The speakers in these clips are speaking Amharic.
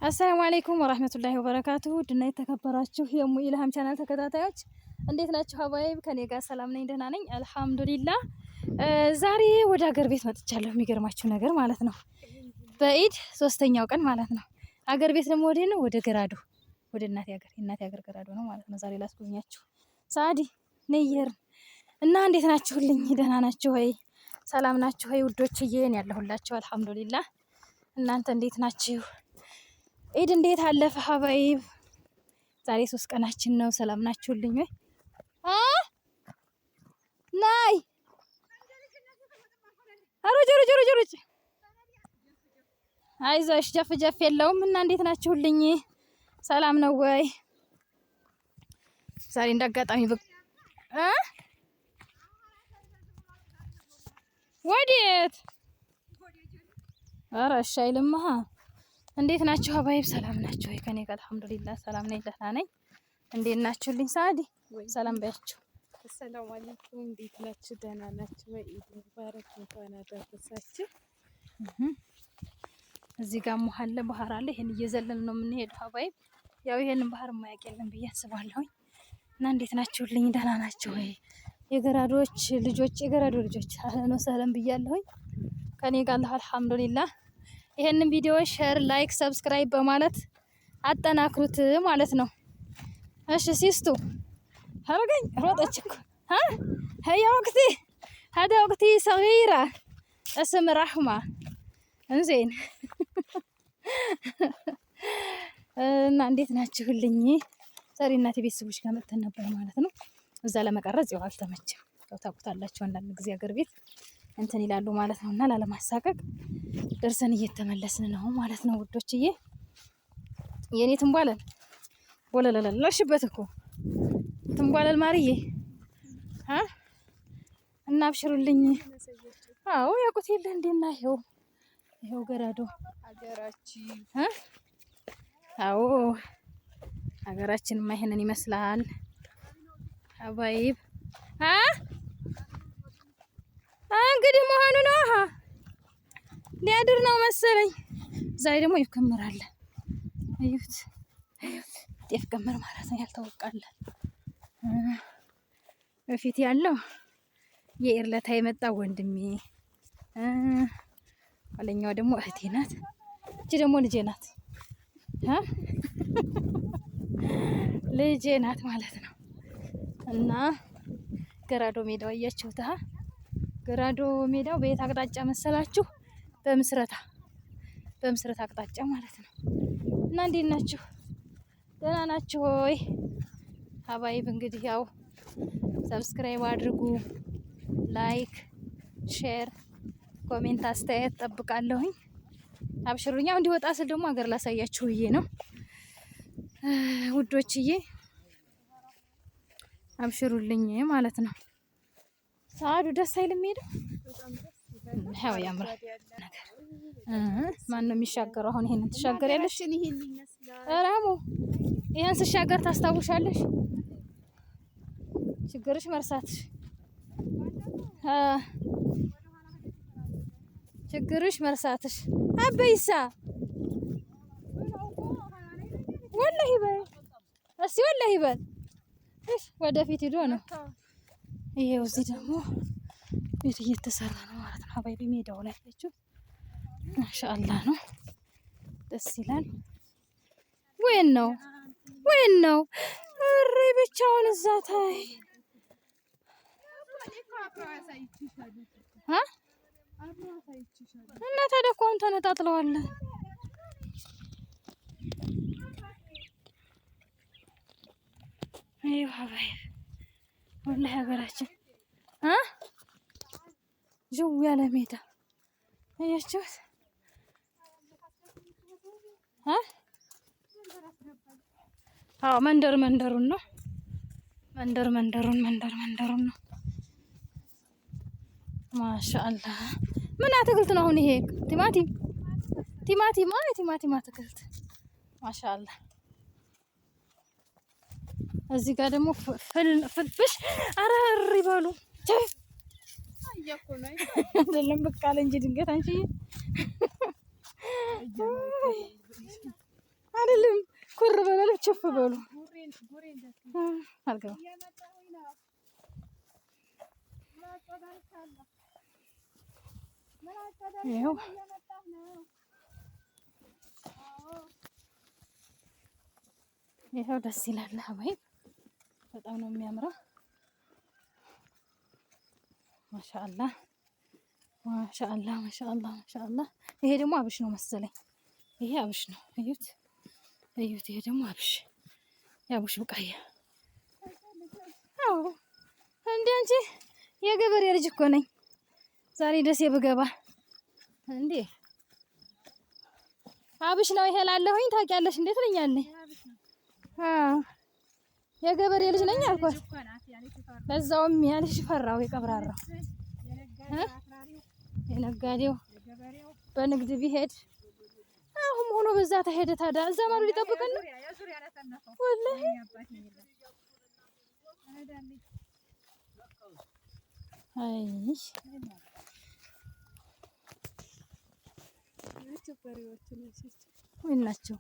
አሰላሙ አለይኩም ወራህመቱላሂ ወበረካቱሁ ድና የተከበራችሁ የሙ ኢልሃም ቻናል ተከታታዮች እንዴት ናችሁ? ሀባይብ ከኔ ጋር ሰላም ነኝ፣ ደህና ነኝ አልሐምዱሊላህ። ዛሬ ወደ ሀገር ቤት መጥቻለሁ። የሚገርማችሁ ነገር ማለት ነው በኢድ 3ኛው ቀን ማለት ነው። ሀገር ቤት ደግሞ ወደ ነው ወደ ገራዶ፣ ወደ እናቴ ሀገር ገራዶ ነው ማለት ነው። ዛሬ ላስጎብኛችሁ። ሳዲ ነይር እና እንዴት ናችሁልኝ? ደህና ናችሁ ወይ? ሰላም ናችሁ ወይ ውዶችዬ? እኔ ያለሁላችሁ አልሐምዱሊላህ። እናንተ እንዴት ናችሁ? ኢድ እንዴት አለፈ ሀባይብ? ዛሬ 3 ቀናችን ነው። ሰላም ናችሁልኝ ወይ? ናይ ሩጭ አይዞሽ፣ ጀፍ የለውም። እና እንዴት ናችሁልኝ? ሰላም ነው ወይ? ዛሬ እንዳጋጣሚ ወዴት? ኧረ እሺ አይልማ። እንዴት ናችሁ ሀባይብ? ሰላም ናችሁ ወይ? ከኔ ጋር አልሐምዱሊላህ ሰላም ነኝ፣ ደህና ነኝ። እንዴት ናችሁልኝ? ሳዲ ሰላም በያችሁ። አሰላሙ አለይኩም፣ እንዴት ናችሁ? ደህና ናችሁ ወይ? ኢድ ሙባረክ፣ እንኳን አደረሳችሁ። እዚህ ጋር ሙሐለ ባህር አለ። ይሄን እየዘለልን ነው የምንሄደው ሀባይብ። ያው ይሄንን ባህር የማያውቅ የለም ብዬ አስባለሁ። እና እንዴት ናችሁልኝ? ደህና ናችሁ ወይ? የገራዶ ልጆች አህለን ወሰህለን ብያለሁኝ። ከኔ ጋር አልሐምዱሊላህ። ይሄንን ቪዲዮ ሼር፣ ላይክ፣ ሰብስክራይብ በማለት አጠናክሩት ማለት ነው። እሺ ሲስቱ ሀረገኝ ሮጠች እኮ هي وقتي هذا وقتي صغيرة اسم رحمة እንዜን እና እንዴት ናችሁልኝ? ዛሬ እናቴ ቤተሰቦች ጋር መጥተን ነበር ማለት ነው። እዛ ለመቀረጽ ያው አልተመቸም። ያው ታውቁታላችሁ አንዳንድ ጊዜ ሀገር ቤት እንትን ይላሉ ማለት ነው። እና ላለማሳቀቅ ደርሰን እየተመለስን ነው ማለት ነው ውዶችዬ። የኔ ትንቧለል ወለለለሽበት እኮ ትንቧለል ማርዬ እና አብሽሩልኝ። አዎ ያውቁት የለ እንዴና ይሄው ገራዶ ሀገራችን አዎ ሀገራችንማ ይሄንን ይመስላል ሀባይብ። እንግዲህ መሆኑ ነው። ሊያድር ነው መሰለኝ። ዛሬ ደግሞ ይከመራል። እዩት፣ ጤፍ ከመር ማለት ነው። ያልተወቃለ በፊት ያለው የኤርለታ የመጣ ወንድሜ፣ ኋለኛው ደግሞ እህቴ ናት። እቺ ደግሞ ልጄ ናት። ልጄ ናት ማለት ነው። እና ገራዶ ሜዳው አያችሁት? ገራዶ ሜዳው በየት አቅጣጫ መሰላችሁ? በምስረታ አቅጣጫ ማለት ነው። እና እንዴት ናችሁ? ደህና ናችሁ ወይ ሀባይብ? እንግዲህ ያው ሰብስክራይብ አድርጉ፣ ላይክ፣ ሼር፣ ኮሜንት አስተያየት ጠብቃለሁኝ። አብሽሩኛ። እንዲወጣ ስል ደግሞ ሀገር ላሳያችሁ ብዬ ነው ውዶችዬ። አብሽሩልኝ ማለት ነው። ሰዓዱ ደስ አይልም? ሄደው ያው ያምራል ነገር። ማን ነው የሚሻገረው? አሁን ይሄንን ትሻገሪያለሽ? ራሙ ይሄን ስሻገር ታስታውሻለሽ? ችግርሽ መርሳትሽ፣ ችግርሽ መርሳትሽ። አበይሳ ወላሂ በል እስቲ ወላሂ በል። እሺ ወደፊት ሂዶ ነው። ይሄው እዚህ ደግሞ ቤት እየተሰራ ነው ማለት ነው ሀባይቢ። ሜዳው ላይ ያለችው ማሻአላህ ነው፣ ደስ ይላል። ወይን ነው እሪ ብቻውን እዛ ታይ እና ታዲያ እኮ አሁን ተነጣጥለዋል። ይኸው ሀባይብ ወላሂ ሀገራችን ዥው ያለ ሜዳ አያችሁት? አዎ መንደሩን ነው። መንደሩን ነው። ማሻአላህ ምን አትክልት ነው አሁን ይሄ? ቲማቲም አትክልት ማሻአላህ። እዚህ ጋር ደግሞ ፍልፍሽ አረር ይበሉ አይደለም በቃ እንጂ ድንገት አንቺ ችፍ በሉ አልገባ ይኸው ይኸው ደስ ይላል። ሀባይ በጣም ነው የሚያምረው። ማሻአላህ ማሻአላህ ማሻአላህ ማሻአላህ። ይሄ ደግሞ አብሽ ነው መሰለኝ። ይሄ አብሽ ነው። እዩት እዩት። ይሄ ደግሞ አብሽ የአብሽ ቡቃያ። አዎ እንዴ አንቺ የገበሬ ልጅ እኮ ነኝ። ዛሬ ደሴ ብገባ እንዴ አብሽ ነው ይሄ ላለሁኝ ታውቂያለሽ እንዴ ትለኛለሽ። የገበሬ ልጅ ነኝ አልኳት። ለዛውም ያልሽ ፈራው የቀብራራው የነጋዴው በንግድ ቢሄድ አሁን ሆኖ በዛ ተሄደ። ታዲያ እዛ ማሩ ሊጠብቀን ነው ወላሂ። አይ ምን ናቸው?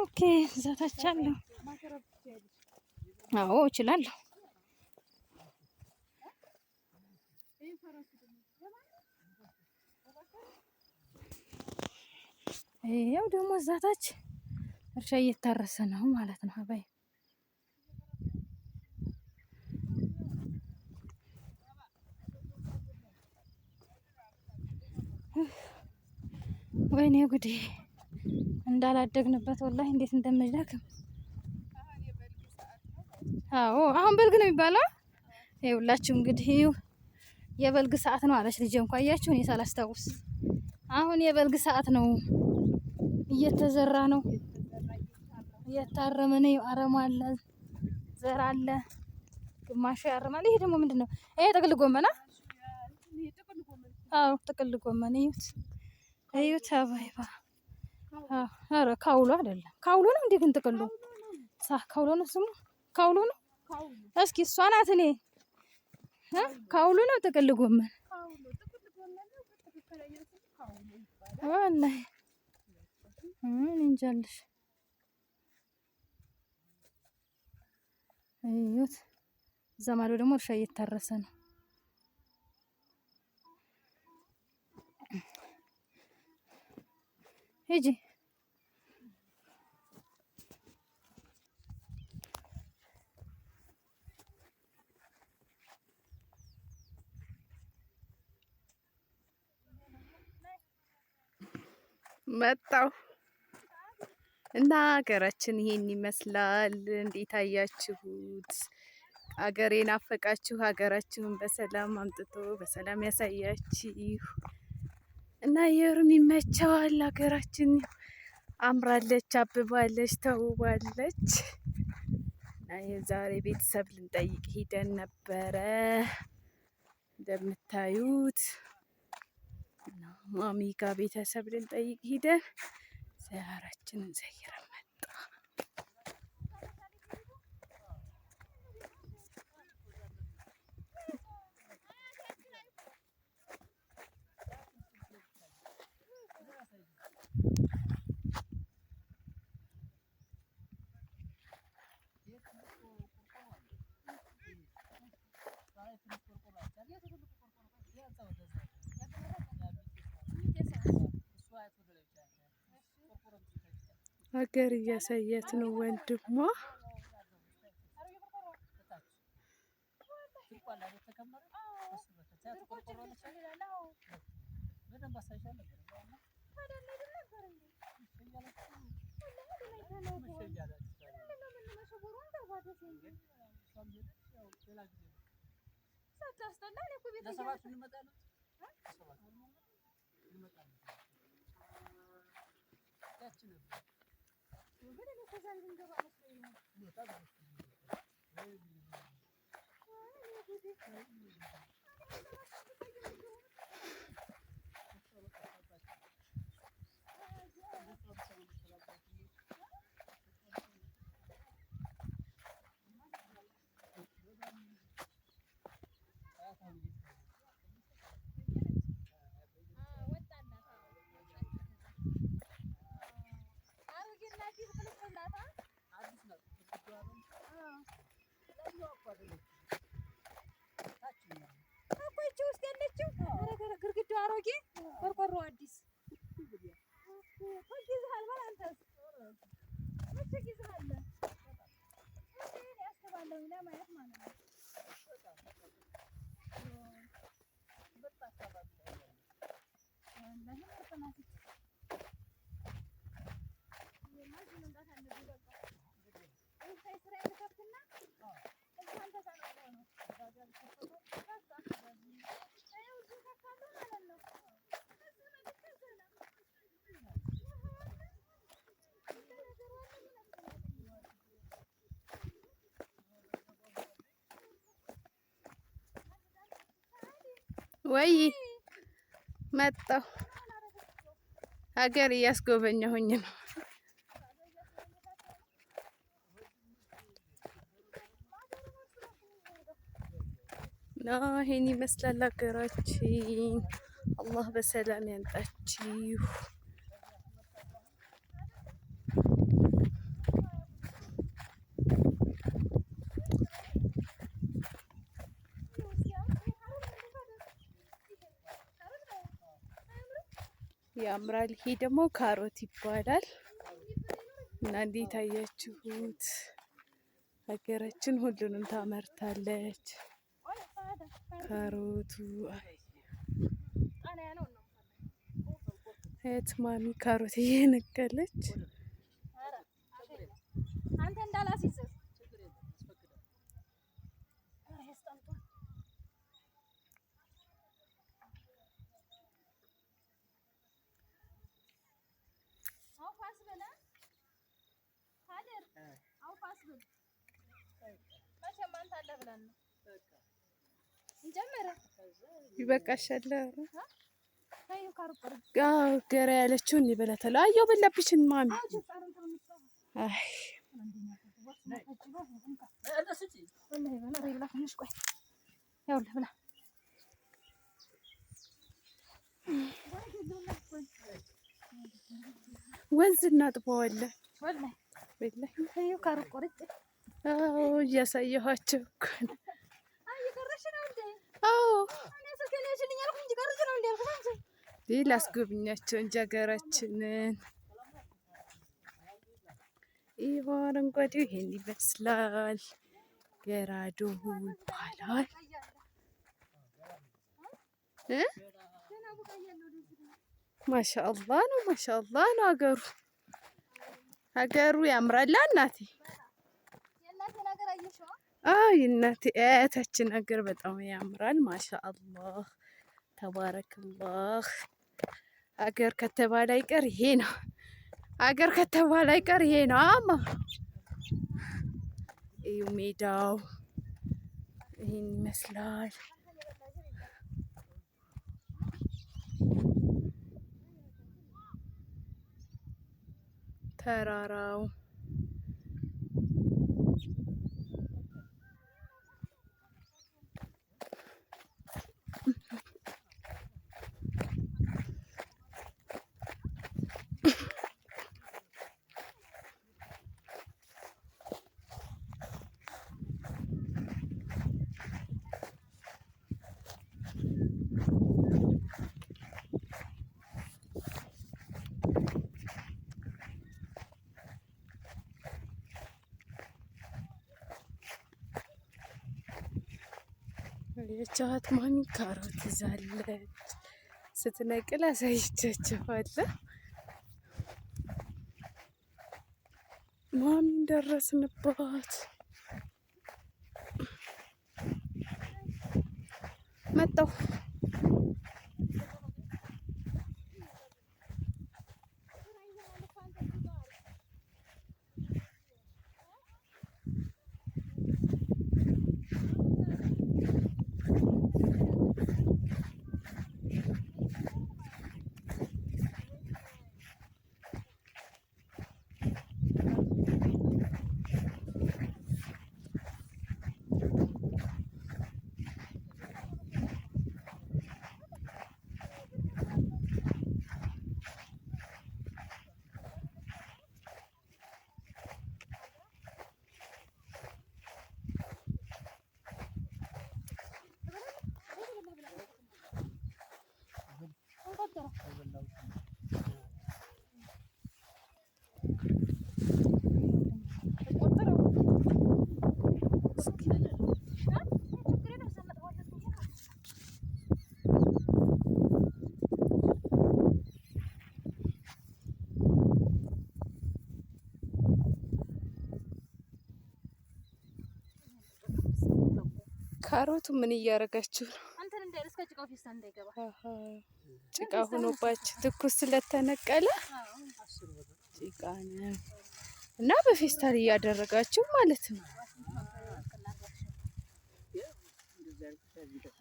ኦኬ እዛ ታች አለው። አዎ እችላለሁ። ያው ደግሞ እዛ ታች እርሻ እየታረሰ ነው ማለት ነው። አባይ ወይኔ ጉዴ እንዳላደግንበት ወላሂ እንዴት እንደምንደክም። አዎ አሁን በልግ ነው የሚባለው። ይኸውላችሁ እንግዲህ የበልግ ሰዓት ነው አለች ልጄ። እንኳን አያችሁ እኔ ሳላስታውስ አሁን የበልግ ሰዓት ነው። እየተዘራ ነው እየታረመ ነው። አረም አለ ዘር አለ ግማሹ ያርማል። ይሄ ደግሞ ምንድነው? ይሄ ጥቅል ጎመን። አዎ ጥቅል ጎመን እዩት እዩት። አባይባ ኧረ ካውሎ አይደለም ካውሎ ነው እንዴ? ግን ጥቅሉ ካውሎ ነው ስሙ ካውሎ ነው። እስኪ እሷ ናት። እኔ ካውሎ ነው ጥቅል ጎመን ወላሂ እንጃልሽ። እዩት እዛ ማዶ ደግሞ እርሻ እየታረሰ ነው። ሂጂ መጣሁ እና ሀገራችን ይሄን ይመስላል። እንዴት አያችሁት? ሀገሬ ናፈቃችሁ? ሀገራችሁን በሰላም አምጥቶ በሰላም ያሳያችሁ እና አየሩም ይመቸዋል። ሀገራችን አምራለች፣ አብባለች፣ ተውባለች። እና የዛሬ ቤተሰብ ልንጠይቅ ሂደን ነበረ እንደምታዩት ማሚ ጋ ቤተሰብ ልንጠይቅ ሂደን ዚያራችንን ዘይረን መጣ። ሀገር እያሳያት ነው ወንድሟ። እኮ ይቺ ውስጥ ያለችው ግርግዳው አሮጌ ቆርቆሮ አዲስ ይዘሃል በል አንተስ መቼ ይዘሃል ያስባለሁ ለማየት ማለት ነው። ወይ መጣሁ። ሀገር እያስጎበኘሁኝ ነው። ይሄን ይመስላል ሀገራችን። አላህ በሰላም ያምጣችሁ። ያምራል። ይሄ ደግሞ ካሮት ይባላል እና እንዴት አያችሁት? ሀገራችን ሁሉንም ታመርታለች። ካሮቱ እህት ማሚ ካሮት እየነቀለች አንተ እንዳላሲዝ ይበቃሻል። ገራ ያለችውን ይበላታል። አየው በላብሽን ማሚ። አይ ወንዝ እናጥበዋለን። እያሳየኋቸው እኮ ነው። ላስጎብኛቸው እንጂ ሀገራችንን። ይህ አረንጓዴው ይሄን ይመስላል። ገራዶ ይባላል። ማሻአላህ ነው፣ ማሻአላህ ነው ሀገሩ። ሀገሩ ያምራል እናቴ። የእናቴ አያታችን ሀገር በጣም ያምራል። ማሻአላህ ተባረክላህ። ሀገር ከተባለ አይቀር ይሄ ነው። ሀገር ከተባለ አይቀር ይሄ ነው። አማ እዩ ሜዳው ይሄን ይመስላል። ተራራው የቻት ማሚ ካሮት ይዛለች። ስትነቅል አሳይቻችኋለሁ። ማሚ ደረስንባት። መጣሁ። ካሮቱ ምን እያደረጋችሁ ነው? አንተን እንዳይረስ ከጭቃው ፊት እንዳይገባ ጭቃ ሆኖባችሁ ትኩስ ስለተነቀለ ጭቃ ነው እና በፌስታል እያደረጋችሁ ማለት ነው።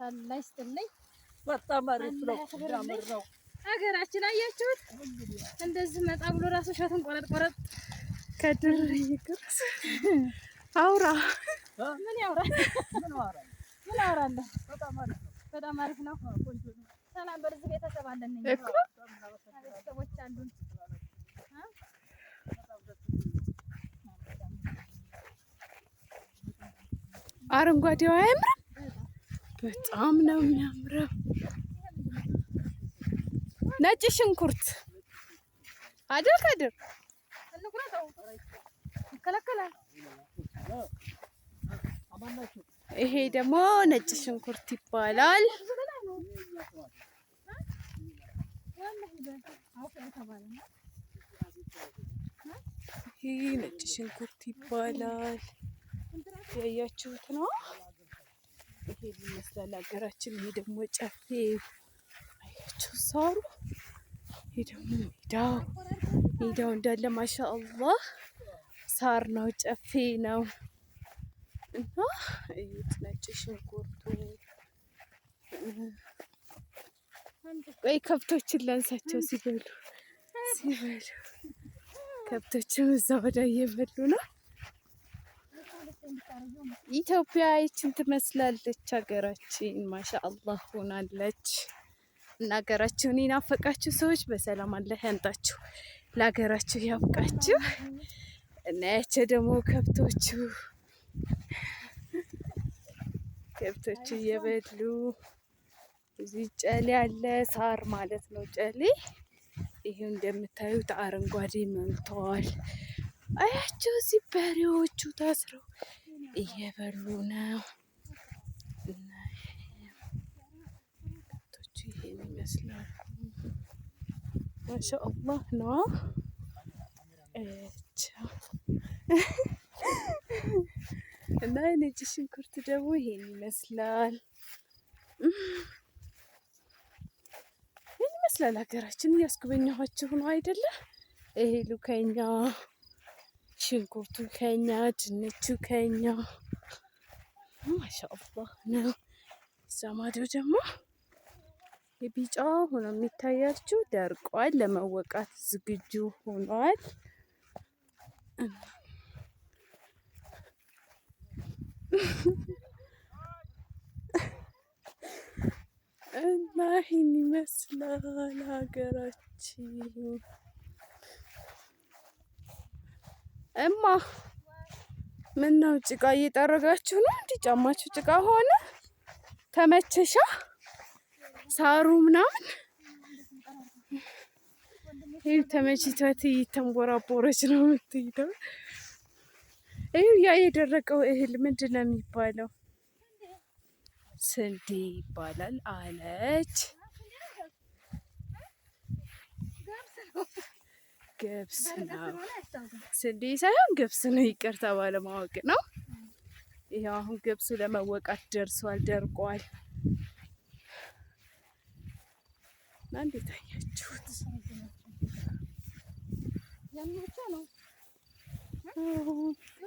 አላህ ይስጥልኝ። በጣም አሪፍ ነው። ሀገራችን አያችሁት? እንደዚህ መጣ ብሎ ራሱ ሸቱን ቆረጥ ቆረጥ ከድር ይቅርስ አውራ ምን ያውራ? ምን አወራለሁ? በጣም አሪፍ ነው። ሰላም በርዝ ቤተሰብ አለን እኮ ቤተሰቦች አሉን። አረንጓዴው አያምርም? በጣም ነው የሚያምረው። ነጭ ሽንኩርት አይደል ከድር? እንቁረጠው ይከለከላል። ይሄ ደግሞ ነጭ ሽንኩርት ይባላል። ይሄ ነጭ ሽንኩርት ይባላል። ያያችሁት ነው። ይሄ ይመስላል ሀገራችን። ይሄ ደግሞ ጨፌ አያችሁ ሳሩ። ይሄ ደግሞ ሜዳው እንዳለ ማሻአላህ ሳር ነው፣ ጨፌ ነው። እና እዩት ነጭ ሽንኩርቱ። ቆይ ከብቶችን ላንሳቸው ሲበሉ ከብቶችም እዛ ወደ እየበሉ ነው። ኢትዮጵያ ይችን ትመስላለች ሀገራችን። ማሻአላህ ሆናለች። እና ሀገራችሁን የናፈቃችሁ ሰዎች በሰላም አላህ ያንጣችሁ፣ ለሀገራችሁ ያብቃችሁ። እና ያቸው ደግሞ ከብቶቹ እየበሉ እዚህ ጨሌ አለ፣ ሳር ማለት ነው ጨሌ። ይሄው እንደምታዩት አረንጓዴ መልተዋል። አያቸው እዚህ በሬዎቹ ታስረው እየበሉ ነው። እና ከብቶቹ ይሄን ይመስላሉ። ማሻአላህ ነው። እና ነጭ ሽንኩርት ደግሞ ይሄን ይመስላል። ይሄን ይመስላል ሀገራችን። እያስጎበኘኋችሁ ነው አይደለ? እህሉ ከኛ፣ ሽንኩርቱ ከኛ፣ ድንቹ ከኛ። ማሻአላህ ነው። እዛ ማዶ ደግሞ የቢጫ ሆኖ የሚታያችሁ ደርቋል፣ ለመወቃት ዝግጁ ሆኗል። እና ይህን ይመስላል ሀገራችን። እማ ምን ነው ጭቃ እየጠረጋችሁ ነው? እንዲህ ጫማችሁ ጭቃ ሆነ? ተመቸሻ? ሳሩ ምናምን ይህ ተመችቷት እየተንቦራቦረች ነው የምትሄደው። ይህ ያ የደረቀው እህል ምንድን ነው የሚባለው? ስንዴ ይባላል አለች። ገብስ ነው፣ ስንዴ ሳይሆን ገብስ ነው። ይቅርታ ባለማወቅ ነው። ይኸው አሁን ገብሱ ለመወቃት ደርሷል፣ ደርቋል። እና እንዴት አያችሁት?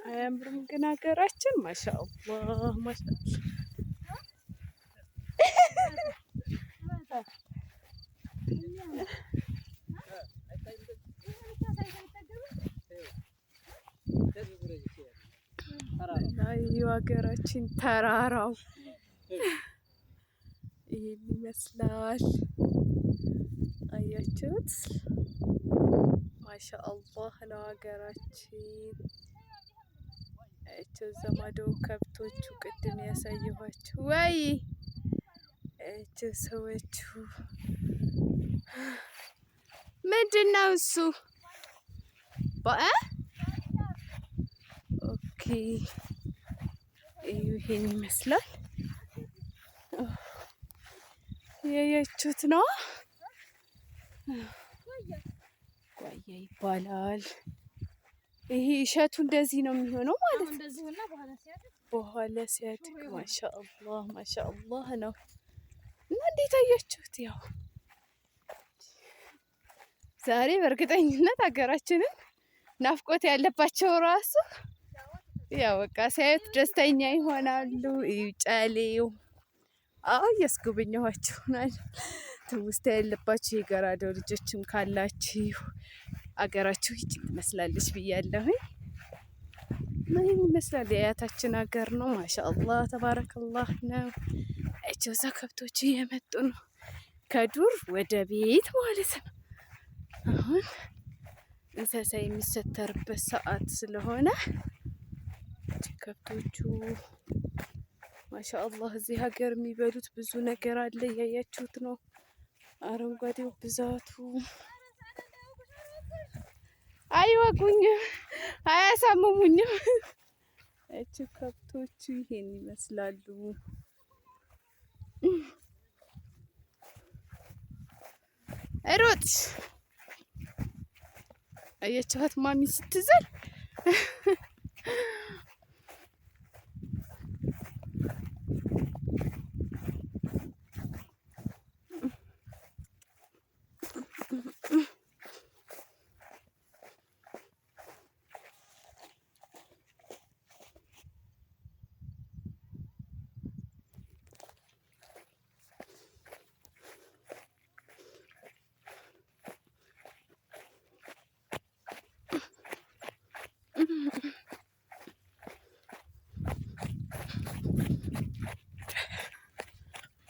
አያምርም? ግን ሀገራችን ማሻአላህ ማሻአላህ። ሀገራችን ተራራው ይሄን ይመስላል። አያችሁት? ማሻአላህ ነው ሀገራችን። እቸው ዘማዶ ከብቶቹ ቅድም ያሳየኋችሁ ወይ እቸው ሰዎቹ ምንድን ነው እሱ? ኦኬ ይሄን ይመስላል። ያያችሁት ነው። ጓያ ይባላል። ይሄ እሸቱ እንደዚህ ነው የሚሆነው ማለት ነው። በኋላ ሲያድግ ማሻአላህ ማሻአላህ ነው። እና እንዴት አያችሁት? ያው ዛሬ በእርግጠኝነት ሀገራችንን ናፍቆት ያለባቸው ራሱ ያው በቃ ሲያዩት ደስተኛ ይሆናሉ። ጨሌው እያስጎበኘኋችሁ ናቸው። ትውስታ ያለባችሁ የገራዶ ልጆችም ካላችሁ አገራችሁ ይቺ ትመስላለች ብያለሁኝ። ምን ይመስላል? የአያታችን ሀገር ነው። ማሻአላህ ተባረከላህ ነው። እዛ ከብቶች እየመጡ ነው ከዱር ወደ ቤት ማለት ነው። አሁን እንስሳ የሚሰተርበት ሰዓት ስለሆነ ከብቶቹ ማሻአላህ እዚህ ሀገር የሚበሉት ብዙ ነገር አለ። እያያችሁት ነው። አረንጓዴው ብዛቱ አይወጉኝም፣ አያሳምሙኝም። እቺ ከብቶቹ ይሄን ይመስላሉ። ሩጥ አያችኋት ማሚ ስትዘል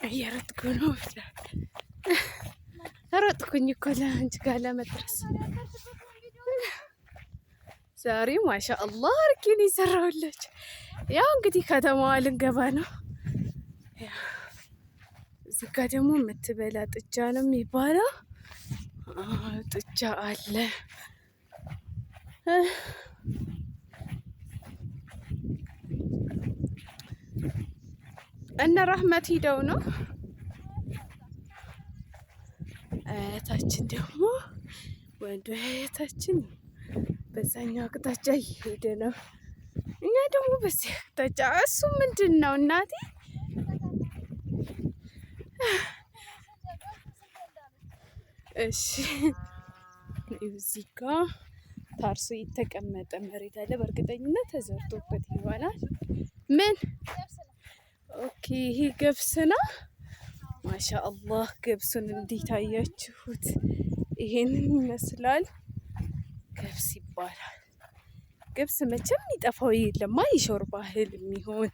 እየሮጥኩ ነው። ሮጥኩኝ እኮ ለአንቺ ጋር ለመድረስ። ዛሬ ማሻአላህ አርጌን የሰራሁላችሁ። ያው እንግዲህ ከተማዋ ልንገባ ነው። እዚህ ጋር ደግሞ የምትበላ ጥጃ ነው የሚባለው። ጥጃ አለ። እነ ረህመት ሂደው ነው። አያታችን ደግሞ ወንዱ አያታችን በዛኛው አቅጣጫ እየሄደ ነው። እኛ ደግሞ በዚህ አቅጣጫ። እሱ ምንድን ነው እናቴ? እሺ እዚህ ጋ ታርሶ የተቀመጠ መሬት አለ። በእርግጠኝነት ተዘርቶበት ይሆናል። ምን ኦኬ፣ ይሄ ገብስ ነው። ማሻአላህ ገብሱን እንዴት አያችሁት? ይሄንን ይመስላል። ገብስ ይባላል። ገብስ መቼም ይጠፋው የለማ። የሾርባ እህል የሚሆን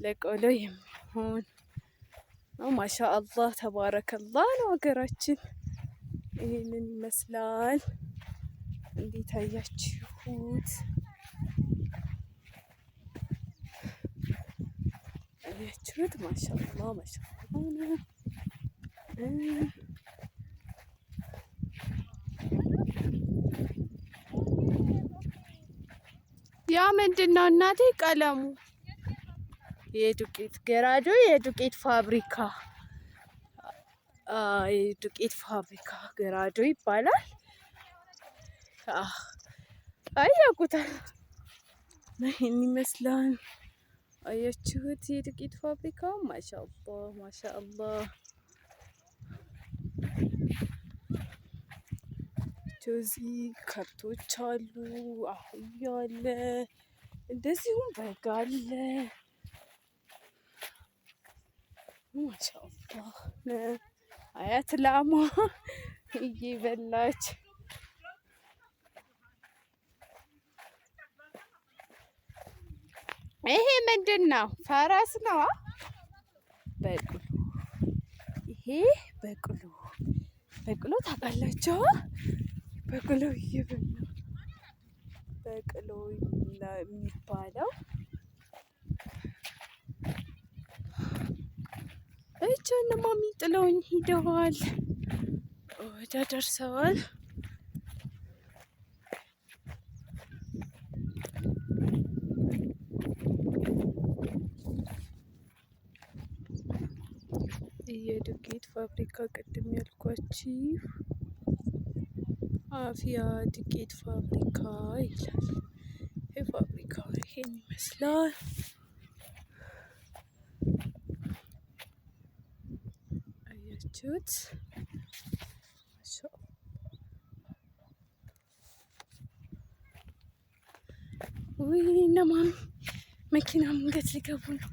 ለቆሎ የሚሆን ነው። ማሻአላህ ተባረከላህ ነው ሀገራችን። ይሄንን ይመስላል። እንዴት አያችሁት? አያችሁት? ማሻአላህ ማሻአላህ። ያ ምንድን ነው እናቴ? ቀለሙ የዱቄት ገራዶ፣ የዱቄት ፋብሪካ፣ የዱቄት ፋብሪካ ገራዶ ይባላል። ያውቁታል። ይሄን ይመስላል። አያችሁት? የዱቄት ፋብሪካው ማሻአላህ ማሻአላህ። እዚህ ከብቶች አሉ፣ አህያ አለ፣ እንደዚሁም በግ አለ። ማሻአላህ አያት ላሟ እየበላች ይሄ ምንድን ነው? ፈረስ ነው? በቅሎ። ይሄ በቅሎ በቅሎ ታውቃላችሁ? በቅሎ እየበላ በቅሎ የሚባለው እነ ማሚ ጥለውኝ ሂደዋል። ወደ ደርሰዋል። የዱቄት ፋብሪካ ቅድም ያልኳችሁ አፍያ ዱቄት ፋብሪካ ይላል። የፋብሪካው ይሄን ይመስላል። አያችሁት? ውይ እነ ማሚ መኪና መንገድ ሊገቡ ነው።